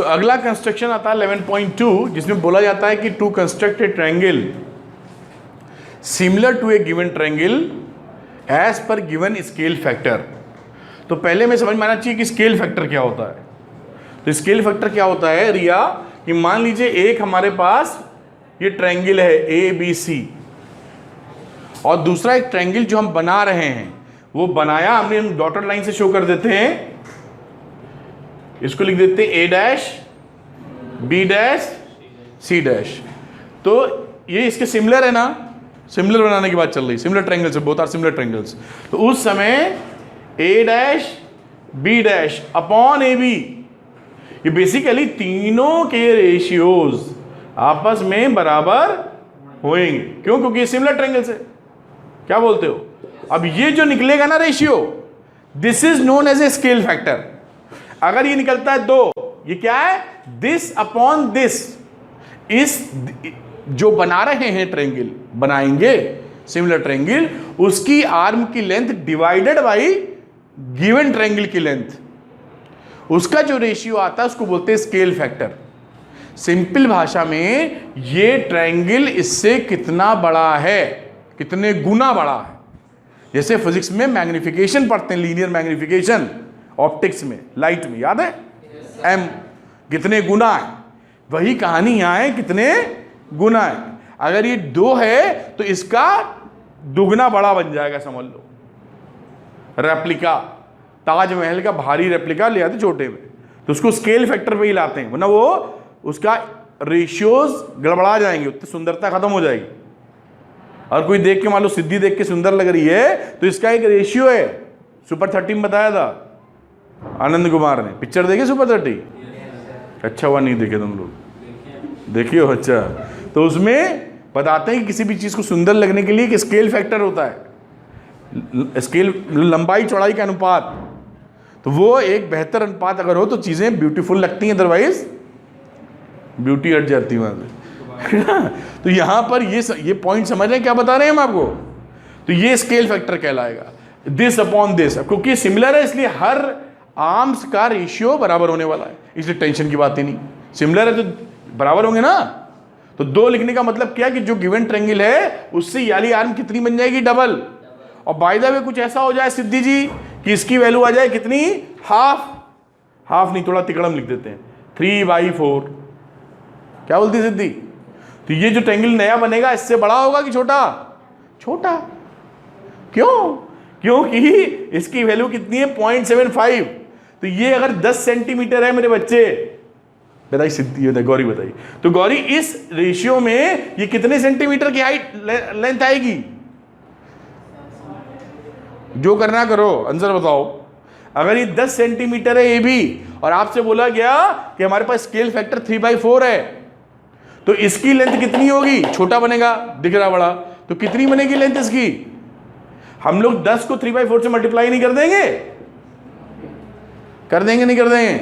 अगला कंस्ट्रक्शन आता है 11.2, जिसमें बोला जाता है कि to construct a triangle similar to a given triangle as पर गिवन स्केल फैक्टर। तो पहले में समझ में आना चाहिए कि स्केल फैक्टर क्या होता है। तो स्केल फैक्टर क्या होता है रिया, कि मान लीजिए एक हमारे पास ये ट्रायंगल है ए बी सी, और दूसरा एक ट्रायंगल जो हम बना रहे हैं वो बनाया हमने, हम डॉटेड लाइन से शो कर देते हैं, इसको लिख देते हैं A dash B dash C dash. तो ये इसके सिमिलर है ना, सिमिलर बनाने की बात चल रही, similar triangles, both are similar triangles. तो उस समय A dash B dash upon A B, ये बेसिकली तीनों के रेशियोज आपस में बराबर होंगे। क्यों? क्योंकि ये सिमिलर ट्रायंगल्स है। क्या बोलते हो? अब ये जो निकलेगा ना ratio, this is known as a scale factor. अगर ये निकलता है 2, ये क्या है? This upon this. इस जो बना रहे हैं ट्रायंगल, बनाएंगे सिमिलर ट्रायंगल, उसकी आर्म की length divided by given triangle की लेंथ, उसका जो रेशियो आता है उसको बोलते हैं स्केल फैक्टर। सिंपल भाषा में ये ट्रायंगल इससे कितना बड़ा है, कितने गुना बड़ा है। जैसे फिजिक्स में मैग्निफिकेशन पढ़ते हैं, लीनियर मैग्निफिकेशन, ऑप्टिक्स में, लाइट में, याद है एम कितने गुना है, वही कहानी यहां है, कितने गुना है। अगर ये 2 है तो इसका दुगना बड़ा बन जाएगा, समझ लो। रेप्लिका, ताजमहल का भारी रेप्लिका ले आते छोटे में, तो उसको स्केल फैक्टर पे ही लाते हैं, वरना वो उसका रेशियोज गड़बड़ा जाएंगे, उतनी सुंदरता खत्म हो जाएगी। और कोई देख के, मान लो सिद्धि देख के सुंदर लग रही है, तो इसका एक रेशियो है। सुपर 30 में बताया था आनंद कुमार ने, पिक्चर देखे सुपर 30? अच्छा हुआ नहीं देखे तुम लोग, देखियो। अच्छा, तो उसमें बताते हैं कि किसी भी चीज़ को सुंदर लगने के लिए एक स्केल फैक्टर होता है, स्केल लंबाई चौड़ाई का अनुपात। तो वो एक बेहतर अनुपात अगर हो तो चीज़ें ब्यूटीफुल लगती हैं, अदरवाइज ब्यूटी हट जाती है वहाँ से। तो यहाँ पर ये पॉइंट समझ रहे हैं क्या बता रहे हैं हम आपको? तो ये स्केल फैक्टर कहलाएगा, दिस अपॉन दिस। क्योंकि सिमिलर है इसलिए हर आर्म्स का रेशियो बराबर होने वाला है, इसलिए टेंशन की बात ही नहीं। सिमिलर है तो बराबर होंगे ना। तो 2 लिखने का मतलब क्या कि जो गिवन ट्रायंगल है उससे ये वाली आर्म कितनी बन जाएगी? डबल। और बाय द वे कुछ ऐसा हो जाए सिद्धि जी कि इसकी वैल्यू आ जाए कितनी? हाफ नहीं, थोड़ा तिकड़म लिख देते हैं, 3/4। क्या बोलती सिद्धि? तो ये जो ट्रायंगल नया बनेगा इससे बड़ा होगा कि छोटा? छोटा। क्यों? क्योंकि इसकी वैल्यू कितनी है? 0.75। तो ये अगर 10 सेंटीमीटर है मेरे बच्चे, बताइए सिद्धि, गौरी बताइए, तो गौरी इस रेशियो में ये कितने सेंटीमीटर की हाइट लेंथ आएगी? जो करना करो, आंसर बताओ। अगर ये 10 सेंटीमीटर है ए बी, और आपसे बोला गया कि हमारे पास स्केल फैक्टर 3/4 है, तो इसकी लेंथ कितनी होगी? छोटा बनेगा, दिख रहा बड़ा, तो कितनी बनेगी लेंथ इसकी? हम लोग 10 को 3/4 से मल्टीप्लाई नहीं कर देंगे? कर देंगे नहीं कर देंगे?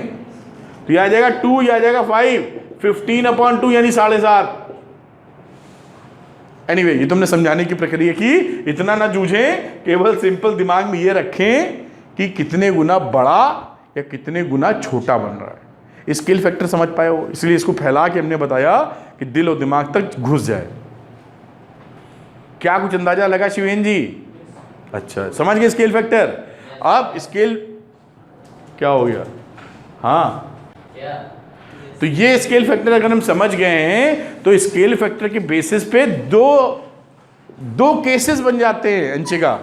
तो यह आ जाएगा 2, यह आ जाएगा 5, 15/2 यानी 7.5। एनीवे, ये तुमने समझाने की प्रक्रिया की, इतना ना जूझें, केवल सिंपल दिमाग में ये रखें कि कितने गुना बड़ा या कितने गुना छोटा बन रहा है। स्केल फैक्टर समझ पाए हो, इसलिए इसको फैला के हमने बताया कि दिल और दिमाग तक घुस जाए। क्या कुछ अंदाजा लगा शिवेन जी? अच्छा, समझ गए स्केल फैक्टर? अब स्केल क्या हो गया? हाँ, तो ये स्केल फैक्टर अगर हम समझ गए हैं तो स्केल फैक्टर के बेसिस पे दो केसेस बन जाते हैं अंशिका,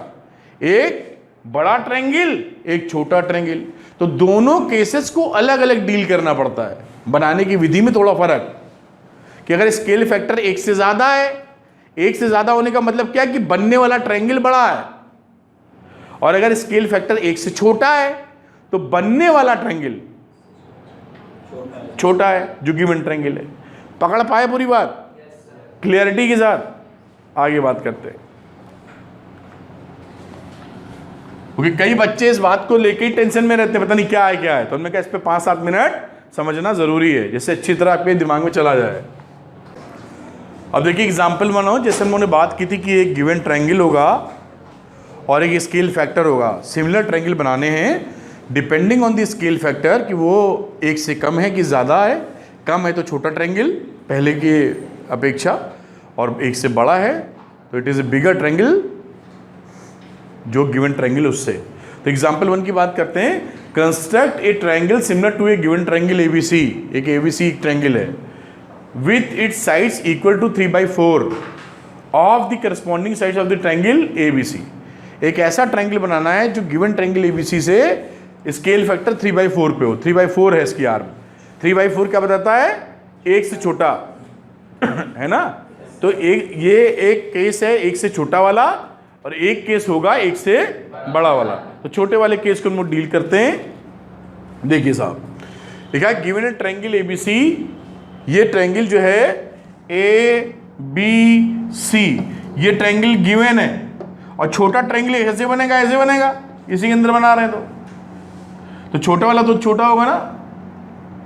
एक बड़ा ट्रायंगल, एक छोटा ट्रायंगल। तो दोनों केसेस को अलग अलग डील करना पड़ता है, बनाने की विधि में थोड़ा फर्क, कि अगर स्केल फैक्टर 1 से ज्यादा है, 1 से ज्यादा होने का मतलब क्या है कि बनने वाला ट्रायंगल बड़ा है, और अगर स्केल फैक्टर 1 से छोटा है तो बनने वाला ट्रायंगल छोटा है, जो गिवन ट्रायंगल है। पकड़ पाए पूरी बात? क्लियरिटी के साथ आगे बात करते हैं, क्योंकि कई बच्चे इस बात को लेके ही टेंशन में रहते हैं, पता नहीं क्या है। तो हमने कहा इस पे 5-7 मिनट समझना जरूरी है, जिससे अच्छी तरह आपके दिमाग में चला जाए। अब देखिए एग्जाम्पल बनाओ, जैसे हमने बात की थी कि एक गिवन ट्रायंगल होगा और एक स्केल फैक्टर होगा। सिमिलर ट्रायंगल बनाने हैं depending on the scale factor कि वो एक से कम है कि ज़्यादा है। कम है तो छोटा ट्रायंगल पहले की अपेक्षा, और एक से बड़ा है तो it is a bigger triangle जो गिवन ट्रायंगल उससे। तो एग्जाम्पल 1 की बात करते हैं। Construct a triangle similar to a given triangle ABC। एक ABC एक ट्रायंगल है with its sides equal to 3/4 of the corresponding sides of the triangle ABC। एक ऐसा ट्रायंगल बनाना है जो गिवन ट्रायंगल ABC से स्केल फैक्टर 3/4 पे हो। 3/4 है इसकी आर्म। 3/4 क्या बताता है? एक से छोटा है ना। तो ये एक केस है एक से छोटा वाला, और एक केस होगा एक से बड़ा वाला। तो छोटे वाले केस को हम डील करते हैं। देखिए साहब, लिखा है गिवन ए ट्रायंगल ABC। ये ट्रायंगल जो है ABC, ये ट्रायंगल गिवन है, और छोटा ट्रायंगल ऐसे बनेगा, ऐसे बनेगा, इसी के अंदर बना रहे हैं तो छोटा वाला तो छोटा होगा ना,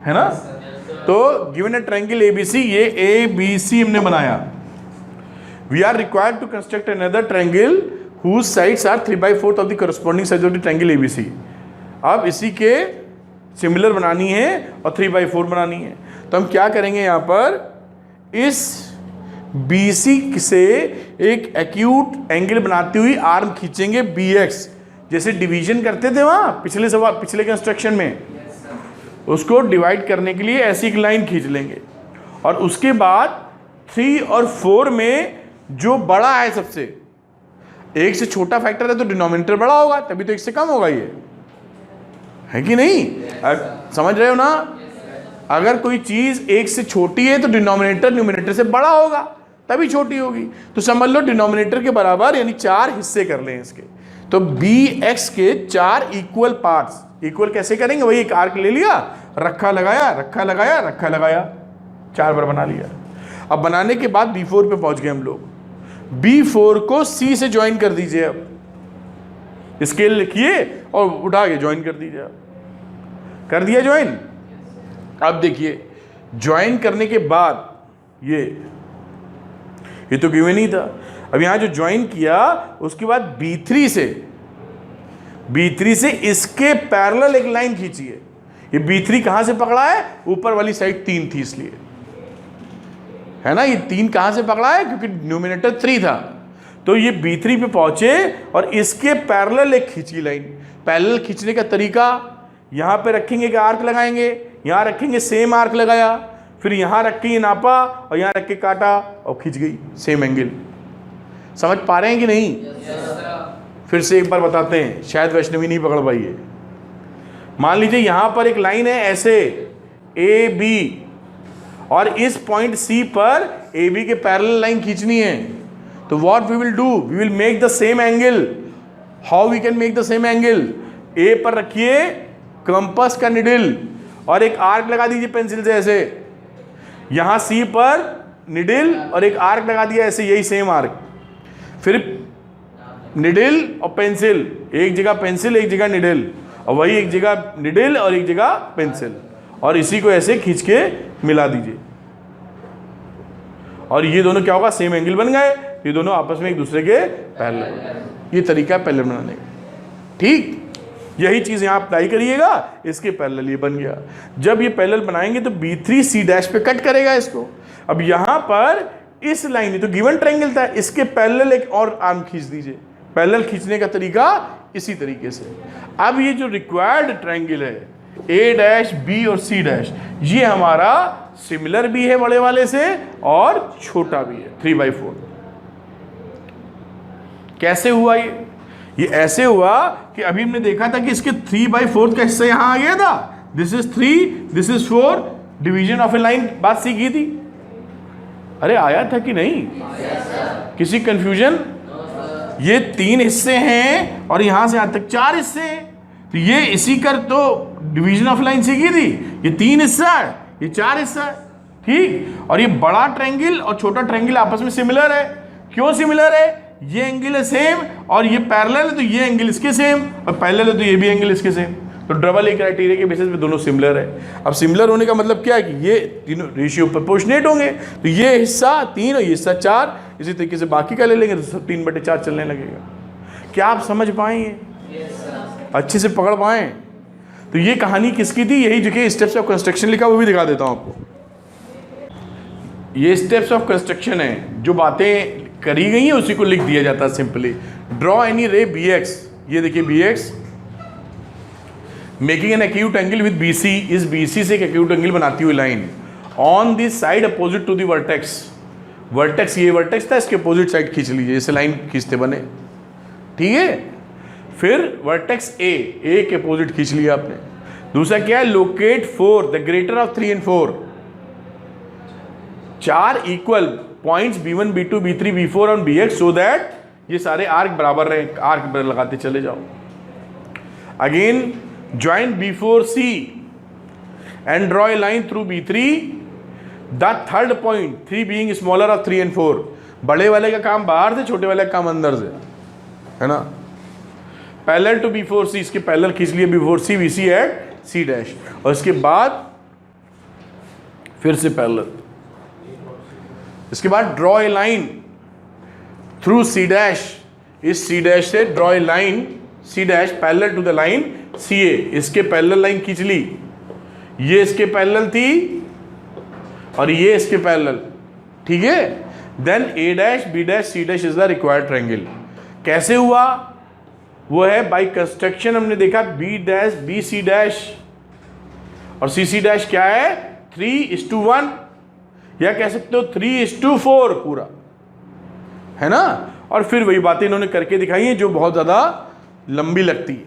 है ना। तो गिवन ए ट्रायंगल ABC, ये ABC हमने बनाया। We are required to construct another triangle whose sides are 3/4 of the corresponding sides of the triangle ABC। अब इसी के सिमिलर बनानी है और 3/4 बनानी है। तो हम क्या करेंगे, यहाँ पर इस BC से एक एक्यूट एंगल बनाती हुई आर्म खींचेंगे BX, जैसे डिवीजन करते थे वहाँ पिछले कंस्ट्रक्शन में। उसको डिवाइड करने के लिए ऐसी एक लाइन खींच लेंगे, और उसके बाद 3 और 4 में जो बड़ा है सबसे, एक से छोटा फैक्टर है तो डिनोमिनेटर बड़ा होगा, तभी तो एक से कम होगा। ये है कि नहीं? समझ रहे हो ना। अगर कोई चीज एक से छोटी है तो डिनोमिनेटर न्यूमिनेटर से बड़ा होगा, तभी छोटी होगी। तो समझ लो डिनोमिनेटर के बराबर, यानी 4 हिस्से कर लें इसके। तो BX के 4 इक्वल पार्ट्स। इक्वल कैसे करेंगे? वही एक आर्क ले लिया, रखा लगाया, रखा लगाया, रखा लगाया, 4 बार बना लिया। अब बनाने के बाद B4 पे पहुंच गए हम लोग। B4 को C से ज्वाइन कर दीजिए। अब स्केल लिखिए और उठा के ज्वाइन कर दीजिए। कर दिया ज्वाइन। अब देखिए, ज्वाइन करने के बाद ये तो गिवन ही था। अब यहां जो ज्वाइन किया, उसके बाद B3 से इसके पैरेलल एक लाइन खींचिए। ये B3 कहां से पकड़ा है? ऊपर वाली साइड 3 थी इसलिए, है ना। ये 3 कहां से पकड़ा है? क्योंकि न्यूमिनेटर 3 था। तो ये B3 पे पहुंचे और इसके पैरेलल एक खींची लाइन। पैरेलल खींचने का तरीका, यहां पे रखेंगे कि आर्क लगाएंगे, यहां रखेंगे, सेम आर्क लगाया, फिर यहां रख के नापा और यहां रख के काटा और खींच गई सेम एंगल। समझ पा रहे हैं कि नहीं? फिर से एक बार बताते हैं, शायद वैष्णवी नहीं पकड़ पाई है। मान लीजिए यहां पर एक लाइन है ऐसे AB, और इस पॉइंट C पर AB के पैरेलल लाइन खींचनी है। तो what we will do, we will make the same angle. How we can make the same angle? A पर रखिए कंपास का निडल और एक आर्क लगा दीजिए पेंसिल से ऐसे। यहां C पर निडल और एक आर्क लगा दिया ऐसे, यही सेम आर्क। फिर निडल और पेंसिल, एक जगह पेंसिल एक जगह निडल, और वही एक जगह निडल और एक जगह पेंसिल, और इसी को ऐसे खींच के मिला दीजिए। और ये दोनों क्या होगा? सेम एंगल बन गए। ये दोनों आपस में एक दूसरे के पैरेलल। ये तरीका है पैरेलल बनाने का। ठीक, यही चीज यहां अप्लाई करिएगा। इसके पैरेलल ये बन गया। जब ये पैरेलल बनाएंगे तो B3 C' पे कट करेगा इसको। अब यहां पर इस लाइन, तो गिवन ट्रायंगल था, इसके पैरेलल एक और आर्म खींच दीजिए। पैरेलल खींचने का तरीका इसी तरीके से। अब ये जो रिक्वायर्ड ट्रायंगल है A', B और C', ये हमारा सिमिलर भी है बड़े वाले से और छोटा भी है 3/4। कैसे हुआ ये ऐसे हुआ कि अभी हमने देखा था कि इसके 3/4 का हिस्सा यहां आ गया था। This is 3, this is 4, division of A line बात सीखी थी। अरे आया था कि नहीं? किसी कंफ्यूजन? ये 3 हिस्से हैं और यहां से यहां तक 4 हिस्से हैं। तो ये इसी कर तो डिवीजन ऑफ लाइन सीखी थी। ये 3 हिस्सा है, ये 4 हिस्सा है। ठीक, और ये बड़ा ट्रायंगल और छोटा ट्रायंगल आपस में सिमिलर है। क्यों सिमिलर है? ये एंगल है सेम, और ये पैरेलल है तो ये एंगल इसके सेम, और पैरेलल है तो ये भी एंगल इसके सेम। तो डबल ए क्राइटेरिया के बेसिस पे दोनों सिमिलर है। अब सिमिलर होने का मतलब क्या है कि ये तीनों रेशियो प्रोपोर्शनेट होंगे। तो ये हिस्सा 3 और ये हिस्सा 4, इसी तरीके से बाकी का ले लेंगे तो सब 3/4 चलने लगेगा। क्या आप समझ पाएंगे? अच्छे से पकड़ पाएं? तो ये कहानी किसकी थी, यही जो कि स्टेप्स ऑफ कंस्ट्रक्शन लिखा वो भी दिखा देता हूँ आपको। ये स्टेप्स ऑफ कंस्ट्रक्शन है, जो बातें करी गई हैं उसी को लिख दिया जाता है simply. Draw any ray B X, ये देखिए B X making an acute angle with B C, इस बी सी से एक एक्यूट एंगल बनाती हुई line on this side opposite to the vertex. Vertex, ये वर्टेक्स था, इसके अपोजिट साइड खींच लीजिए, जैसे लाइन खींचते बने, ठीक है। फिर वर्टेक्स ए के अपोजिट खींच लिया आपने। दूसरा क्या है, locate 4 the greater of 3 and 4, 4 equal points B1 B2 B3 B4 और BX सो दैट ये सारे आर्क बराबर रहे, आर्क लगाते चले जाओ। Again join B4C and draw a line through B3, the third point 3 being smaller of 3 and 4, बड़े वाले का काम बाहर से, छोटे वाले का काम अंदर से, है ना। पैरेलल टू B4C, इसके पैरेलल खींच लिए B4C BC eight C dash, और इसके बाद फिर से पैरेलल। इसके बाद draw a line through C dash, इस C डैश से draw a line C dash parallel to the line CA, इसके पैरेलल लाइन खींच ली, ये इसके पैरेलल थी और ये इसके पैरेलल, ठीक है। Then A dash B dash C dash is the required triangle. कैसे हुआ, वो है बाय कंस्ट्रक्शन, हमने देखा B डैश BC डैश और CC डैश क्या है 3:1, या कह सकते हो 3:4 पूरा, है ना। और फिर वही बातें इन्होंने करके दिखाई हैं जो बहुत ज़्यादा लंबी लगती है,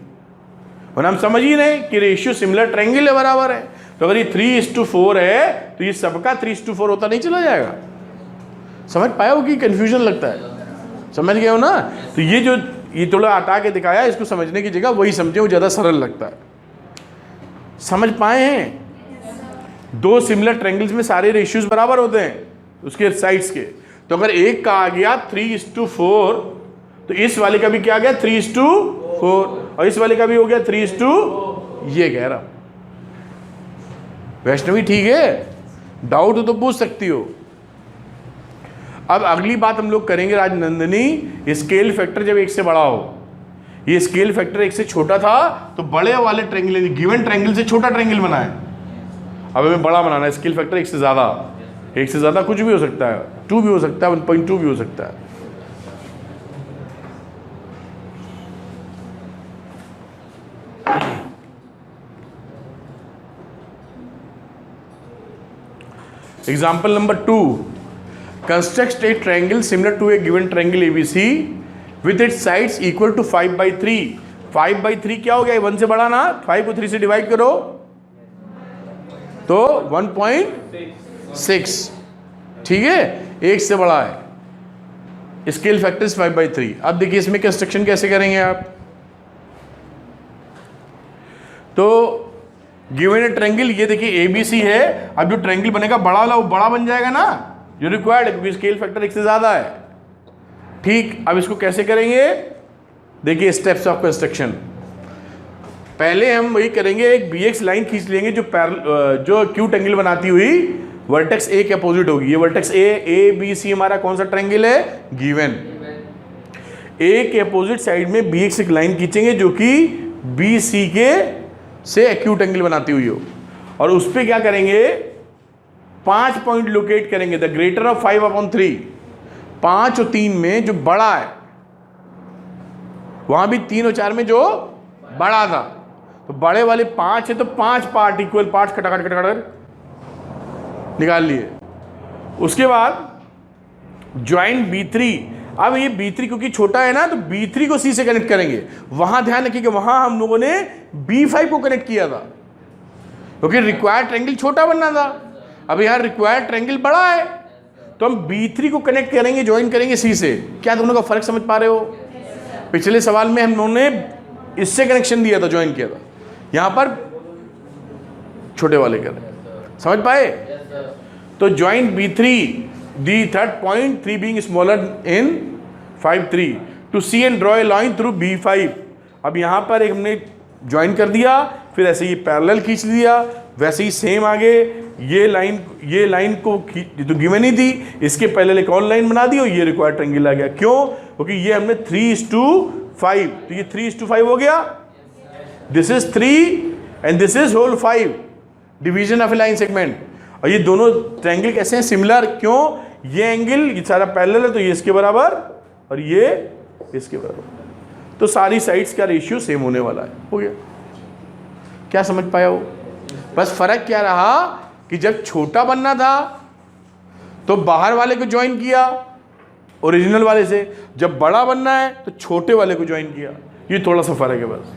और हम समझ ही रहे कि रेशियो सिमिलर ट्रायंगल है, बराबर है। तो अगर ये 3:4 है तो ये सबका 3:4 होता नहीं चला जाएगा। समझ पाया हो कि कंफ्यूजन लगता है, समझ गए हो ना। तो ये जो ये थोड़ा हटा के दिखाया, इसको समझने की जगह वही समझे, वो ज़्यादा सरल लगता है। समझ पाए हैं, 2 सिमिलर ट्रायंगल्स में सारे रेशियोज बराबर होते हैं उसके साइड्स के। तो अगर एक का आ गया 3:4 तो इस वाले का भी क्या आ गया 3:4, और इस वाले का भी हो गया 3:, ये कह रहा। वैष्णवी ठीक है, डाउट हो तो पूछ सकती हो। अब अगली बात हम लोग करेंगे राजनंदिनी, स्केल फैक्टर जब 1 से बड़ा हो। ये स्केल फैक्टर 1 से छोटा था तो बड़े वाले ट्रायंगल, गिवन ट्रायंगल से छोटा ट्रायंगल बनाए। अब हमें बड़ा बनाना है, स्केल फैक्टर 1 से ज़्यादा, 1 से ज़्यादा कुछ भी हो सकता है, 2 भी हो सकता है, 1.2 भी हो सकता है। Example number 2, construct a triangle similar to a given triangle ABC with its sides equal to 5/3। 5/3 क्या हो गया, 1 से बड़ा ना, 5 को 3 से डिवाइड करो तो 1.6, ठीक है, 1 से बड़ा है। Scale factor 5/3। अब देखिए इसमें कंस्ट्रक्शन कैसे करेंगे आप। तो गिवन ए ट्रायंगल, ये देखिए ABC है, अब जो ट्रायंगल बनेगा बड़ा वाला वो बड़ा बन जाएगा ना, जो रिक्वायर्ड है, क्योंकि स्केल फैक्टर 1 से ज़्यादा है। ठीक, अब इसको कैसे करेंगे, देखिए स्टेप्स ऑफ कंस्ट्रक्शन। पहले हम वही करेंगे, एक BX लाइन खींच लेंगे जो एक्यूट एंगल बनाती हुई वर्टेक्स A के अपोजिट होगी। ये वर्टेक्स ABC हमारा कौन सा ट्रायंगल है, गिवन। A के अपोजिट साइड में BX एक लाइन खींचेंगे जो कि BC के से एक्यूट एंगल बनाती हुई हो, और उस पर क्या करेंगे 5 पॉइंट लोकेट करेंगे, द ग्रेटर ऑफ 5/3। 5 और 3 में जो बड़ा है, वहां भी 3 और 4 में जो बड़ा था, तो बड़े वाले 5 है तो 5 पार्ट, इक्वल पार्ट खटाखट निकाल लिए। उसके बाद ज्वाइन B3। अब ये B3 क्योंकि छोटा है ना, तो B3 को C से कनेक्ट करेंगे। वहां ध्यान रखिए कि वहां हम लोगों ने B5 को कनेक्ट किया था, क्योंकि रिक्वायर्ड ट्रायंगल छोटा बनना था। अब यहाँ रिक्वायर्ड ट्रायंगल बड़ा है, तो हम B3 को कनेक्ट करेंगे, ज्वाइन करेंगे C से। क्या दोनों का फर्क समझ पा रहे हो। पिछले सवाल में हम लोगों ने इससे कनेक्शन दिया था, ज्वाइन किया था, यहाँ पर छोटे वाले कर, समझ पाए। तो join B3 the third point 3 being smaller in 5/3 to C and draw a line through B5। अब यहाँ पर एक हमने ज्वाइन कर दिया, फिर ऐसे ही पैरेलल खींच दिया, वैसे ही सेम आगे ये लाइन को तो गिवन ही थी, इसके पहले एक और लाइन बना दी और ये रिक्वायर्ड ट्रायंगल आ गया। क्यों, क्योंकि ये हमने 3:5, तो ये 3:5 हो गया। This is 3, and this is whole 5 division of line segment. और ये दोनों ट्रायंगल कैसे हैं? सिमिलर। क्यों? ये एंगल ये सारा पैरेलल है तो ये इसके बराबर और ये इसके बराबर, तो सारी साइड्स का रेशियो सेम होने वाला है। हो गया? क्या समझ पाया वो? बस फर्क क्या रहा कि जब छोटा बनना था तो बाहर वाले को ज्वाइन किया ओरिजिनल वाले से, जब बड़ा बनना है तो छोटे वाले को ज्वाइन किया। ये थोड़ा सा फर्क है बस।